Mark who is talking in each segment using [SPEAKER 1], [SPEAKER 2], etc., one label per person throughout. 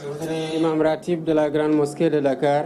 [SPEAKER 1] Imam Ratib de la Grande Mosquée de Dakar,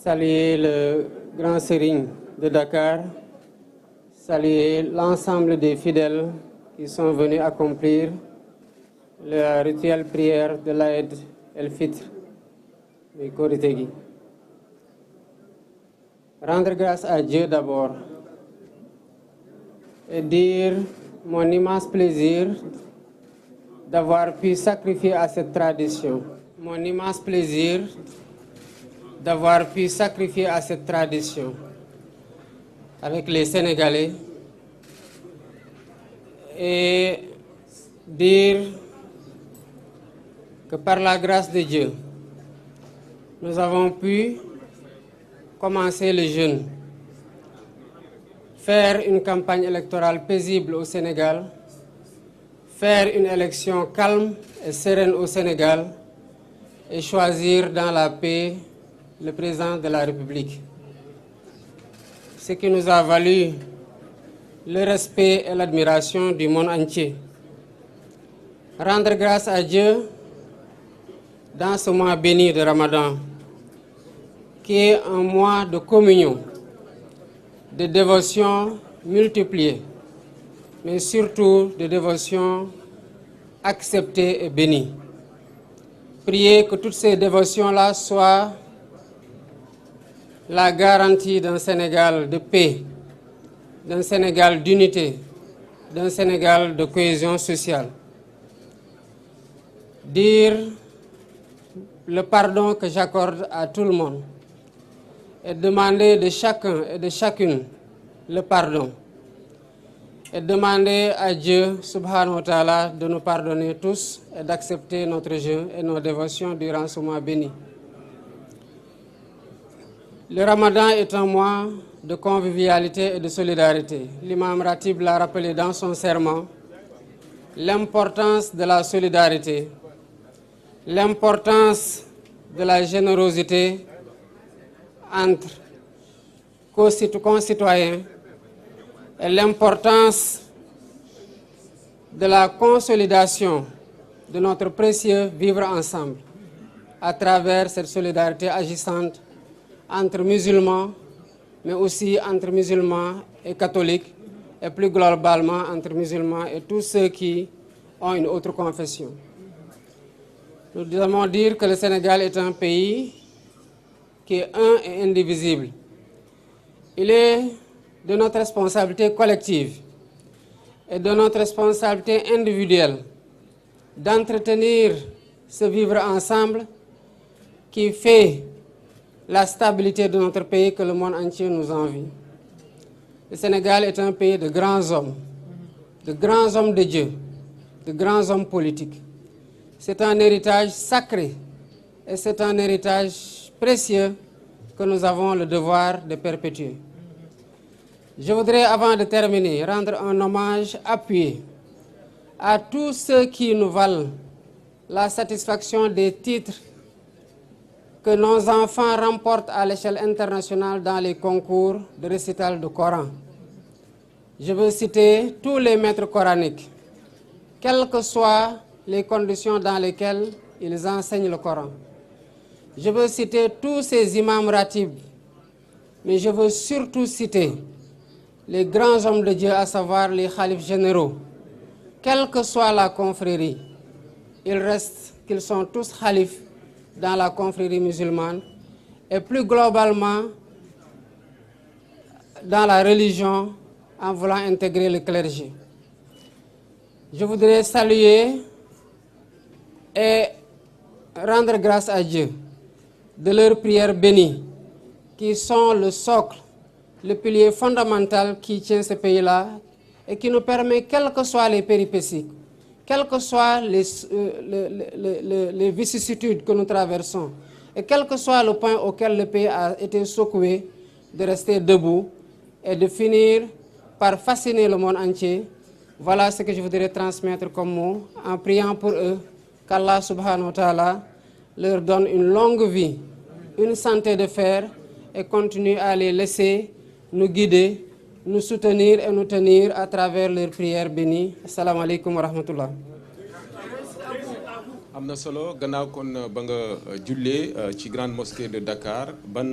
[SPEAKER 1] saluer le Grand Serigne de Dakar, saluer l'ensemble des fidèles qui sont venus accomplir la rituelle prière de l'Aïd el-Fitr, du Korité gi. Rendre grâce à Dieu d'abord et dire mon immense plaisir d'avoir pu sacrifier à cette tradition. Mon immense plaisir d'avoir pu sacrifier à cette tradition avec les Sénégalais et dire que par la grâce de Dieu, nous avons pu commencer le jeûne, faire une campagne électorale paisible au Sénégal, faire une élection calme et sereine au Sénégal et choisir dans la paix le président de la République. Ce qui nous a valu le respect et l'admiration du monde entier. Rendre grâce à Dieu dans ce mois béni de Ramadan, qui est un mois de communion, de dévotion multipliée, mais surtout de dévotion acceptée et bénie. Prier que toutes ces dévotions-là soient la garantie d'un Sénégal de paix, d'un Sénégal d'unité, d'un Sénégal de cohésion sociale. Dire le pardon que j'accorde à tout le monde et demander de chacun et de chacune le pardon. Et demander à Dieu, subhanahu wa ta'ala, de nous pardonner tous et d'accepter notre jeûne et nos dévotions durant ce mois béni. Le Ramadan est un mois de convivialité et de solidarité. L'imam Ratib l'a rappelé dans son serment, l'importance de la solidarité, l'importance de la générosité entre concitoyens et l'importance de la consolidation de notre précieux vivre ensemble à travers cette solidarité agissante entre musulmans, mais aussi entre musulmans et catholiques, et plus globalement entre musulmans et tous ceux qui ont une autre confession. Nous devons dire que le Sénégal est un pays qui est un et indivisible. Il est de notre responsabilité collective et de notre responsabilité individuelle d'entretenir ce vivre ensemble qui fait la stabilité de notre pays que le monde entier nous envie. Le Sénégal est un pays de grands hommes de Dieu, de grands hommes politiques. C'est un héritage sacré et c'est un héritage précieux que nous avons le devoir de perpétuer. Je voudrais, avant de terminer, rendre un hommage appuyé à tous ceux qui nous valent la satisfaction des titres que nos enfants remportent à l'échelle internationale dans les concours de récital du Coran. Je veux citer tous les maîtres coraniques, quelles que soient les conditions dans lesquelles ils enseignent le Coran. Je veux citer tous ces imams ratib, mais je veux surtout citer les grands hommes de Dieu, à savoir les khalifes généraux. Quelle que soit la confrérie, il reste qu'ils sont tous khalifes dans la confrérie musulmane et plus globalement dans la religion en voulant intégrer le clergé. Je voudrais saluer et rendre grâce à Dieu de leurs prières bénies qui sont le socle, le pilier fondamental qui tient ce pays-là et qui nous permet, quelles que soient les péripéties, quelles que soient les vicissitudes que nous traversons, et quel que soit le point auquel le pays a été secoué, de rester debout et de finir par fasciner le monde entier. Voilà ce que je voudrais transmettre comme mot, en priant pour eux, qu'Allah subhanahu wa ta'ala leur donne une longue vie, une santé de fer, et continue à les laisser nous guider, nous soutenir et nous tenir à travers leurs prières bénies. Assalamu alaikum wa rahmatullah.
[SPEAKER 2] am na solo gannaaw kon ba nga jullee ci grande mosquée de Dakar ban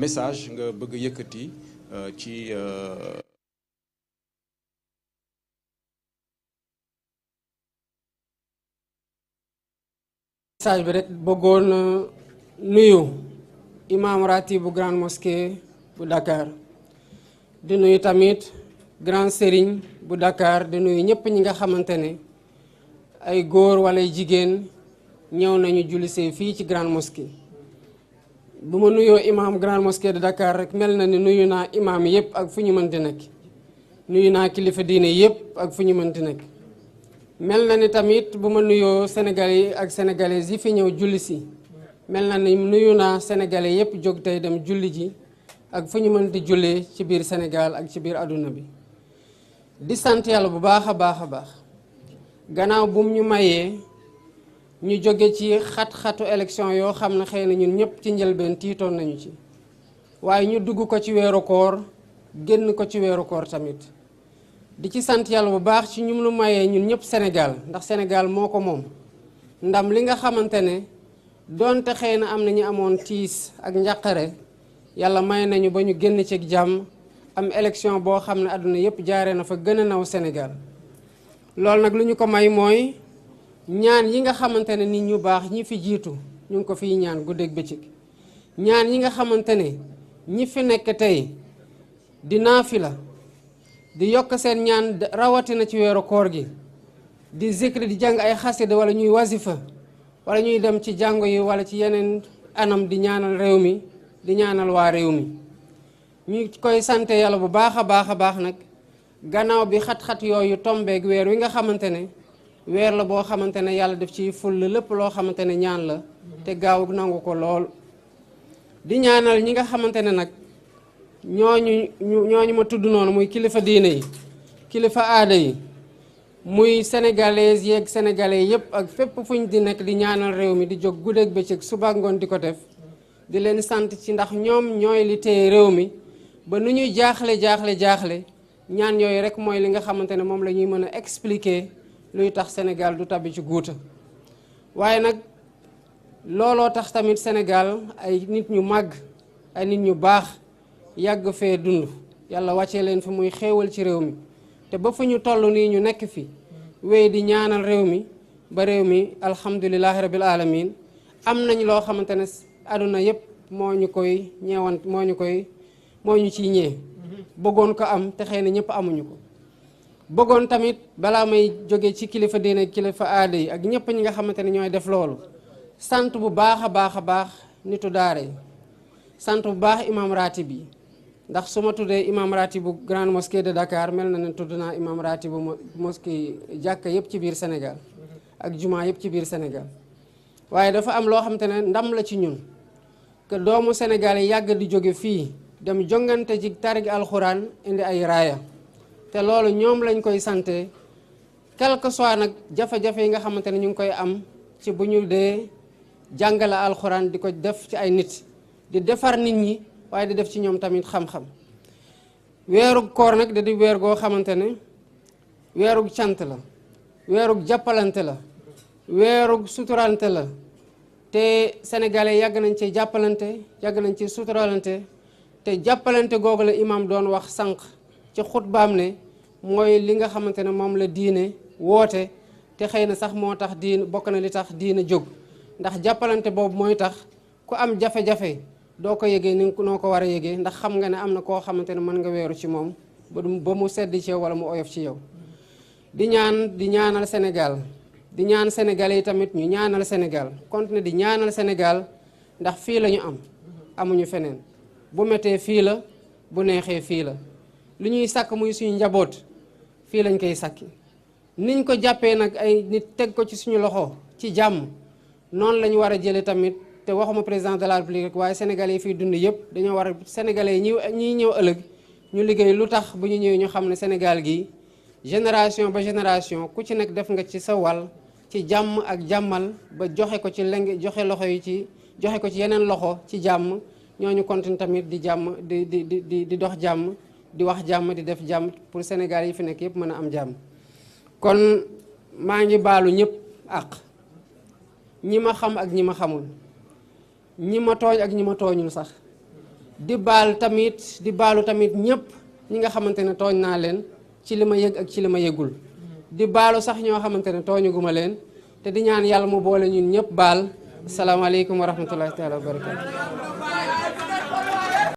[SPEAKER 2] message nga bëgg a yëkkati ci
[SPEAKER 1] message bi rek bëggoon nuyu imam ratib bu grande mosquée bu Dakar di nuyu tamit grand sérigne bu Dakar di nuyu ñëpp ñi nga xamante ne ay góor wala ay jigéen ñëw nañu jullisee fii ci grande mosquée. bu ma nuyoo imam grande mosquée de Dakar rek mel na ni nuyu naa imam yëpp ak fu ñu mënti nekk nuyu naa kilifa diine yëpp ak fu ñu mënti nekk. mel na ni tamit bu ma nuyoo sénégalais yi ak sénégalaises yi fi ñëw julli si mel na ni nuyu naa sénégalais yëpp jóg tey dem julli ji ak fu ñu mënti jullee ci biir Sénégal ak ci biir àdduna bi. di sant yàlla bu baax a baax a baax gannaaw bum ñu mayee ñu jóge ci xat-xatu élection yoo xam ne xëy na ñun ñëpp ci njëlbeen tiitoon nañu ci waaye ñu dugg ko ci weeru koor génn ko ci weeru koor tamit. di ci sant yàlla bu baax ci ñu nu mayee ñun ñëpp Sénégal ndax Sénégal moo ko moom ndam li nga xamante ne donte xëy na am na ñu amoon tiis ak njàqare yàlla may nañu ba ñu génn ci jàmm am élection boo xam ne àdduna yëpp jaaree na fa gën a naw Sénégal. loolu nag lu ñu ko may mooy ñaan yi nga xamante ne nit ñu baax ñi fi jiitu ñu ngi ko fiy ñaan guddeeg bëccëg ñaan yi nga xamante ne ñi fi nekk tey di naafila di yokk seen ñaan rawatina ci weeru koor gi di zikri di jàng ay xasida wala ñuy wasifa wala ñuy dem ci jàngo yi wala ci yeneen anam di ñaanal réew mi di ñaanal waa réew mi ñu koy sante yàlla bu baax a baax nag gannaaw bi xat-xat yooyu tombeeg weer wi nga xamante ne weer la boo xamante ne yàlla def ci ful lépp loo xamante ne ñaan la te gaaw nangu ko lool di ñaanal ñi nga xamante ne nag ñooñu ma tudd noonu muy kilifa diine yi kilifa aada yi muy sénégalais yeeg sénégalais yépp ak fépp fuñ di nekk di ñaanal réew mi di jóg guddeeg bëccëg suba ngoon di ko def di leen sant ci ndax ñoom ñooy li téye réew mi ba nu ñuy jaaxle ñaan yooyu rek mooy li nga xamante ne moom la ñuy mën a expliquer luy tax Sénégal du tabbi ci guuta waaye nag looloo tax tamit Sénégal ay nit ñu màgg ay nit ñu baax yàgg fee dund yàlla wàccee leen fi muy xéewal ci réew mi te ba fu ñu toll nii ñu nekk fi wéy di ñaanal réew mi ba réew mi alhamdulilahi rabil alamin am nañ loo xamante ne àdduna yépp moo ñu koy ñeewant moo ñu ciy ñee bëggoon ko am te xëy na ñëpp amuñu ko bëggoon tamit balaa may jóge ci kilifa diine kilifa aada yi ak ñëpp ñi nga xamante ne ñooy def loolu sant bu baax a baax nitu daara yi sant bu baax imam ratib yi ndax su ma tuddee imam ratib bu grande mosquée de Dakar mel na ne tudd naa imam ratib bu mosquée jàkka yëpp ci biir Sénégal ak jumaa yëpp ci biir Sénégal waaye dafa am loo xamante ne ndam la ci ñun que doomu Sénégal yi yàgg di jóge fii dem jongante ci tarig alxuraan indi ay raaya te loolu ñoom lañ koy sante quel que soit nag jafe-jafe yi nga xamante ne ñu ngi koy am ci bu ñu dee jàngale alxuraan di ko def ci ay nit di defar nit ñi waaye di def ci ñoom tamit xam-xam weeru koor nag da di weer goo xamante ne weerug cant la weerug jàppalante la weerug suturalante la te sénégalais yàgg nañ ci jàppalante yàgg nañ ci suturalante te jàppalante googu la imam doon wax sànq ci xutbaam ne mooy li nga xamante ne moom la diine woote te xëy na sax moo tax diine bokk na li tax diine jóg ndax jàppalante boobu mooy tax ku am jafe-jafe doo ko yëgee ni noo ko war a yëgee ndax xam nga ne am na koo xamante ne mën nga weeru ci moom ba mu sedd ci yow wala mu oyof ci yow di ñaanal Sénégal di ñaan Sénégalais yi tamit ñu ñaanal Sénégal continuer di ñaanal Sénégal ndax fii la ñu am amuñu feneen bu méttee fii la bu neexee fii la lu ñuy sàkk muy suñu njaboot fii lañ koy sàkki niñ ko jàppee nag ay nit teg ko ci suñu loxo ci jàmm noonu la ñu war a jëlee tamit te waxuma président de la République rek waaye sénégalais yi fiy dund yëpp dañoo war a sénégalais yi ñiy ñëw ëllëg ñu liggéey lu tax bu ñu ñëwee ñu xam ne Sénégal gi génération ba génération ku ci nekk def nga ci sa wàll ci jàmm ak jàmmal ba joxe ko ci joxe loxo yi ci joxe ko ci yeneen loxo ci jàmm ñooñu continue tamit di jàmm di dox jàmm di wax jàmm di def jàmm pour Sénégal yi fi nekk yëpp mën a am jàmm kon maa ngi baalu ñëpp àq ñi ma xam ak ñi ma xamul, ñi ma tooñ ak ñi ma tooñul sax, di baalu tamit ñëpp ñi nga xamante ne tooñ naa leen ci li ma yëg ak ci li ma yëgul, di baalu sax ñoo xamante ne tooñuguma leen, te di ñaan yàlla mu boole ñun ñëpp baal. asalaamaaleykum wa rahmatullahi taala wa barakatu.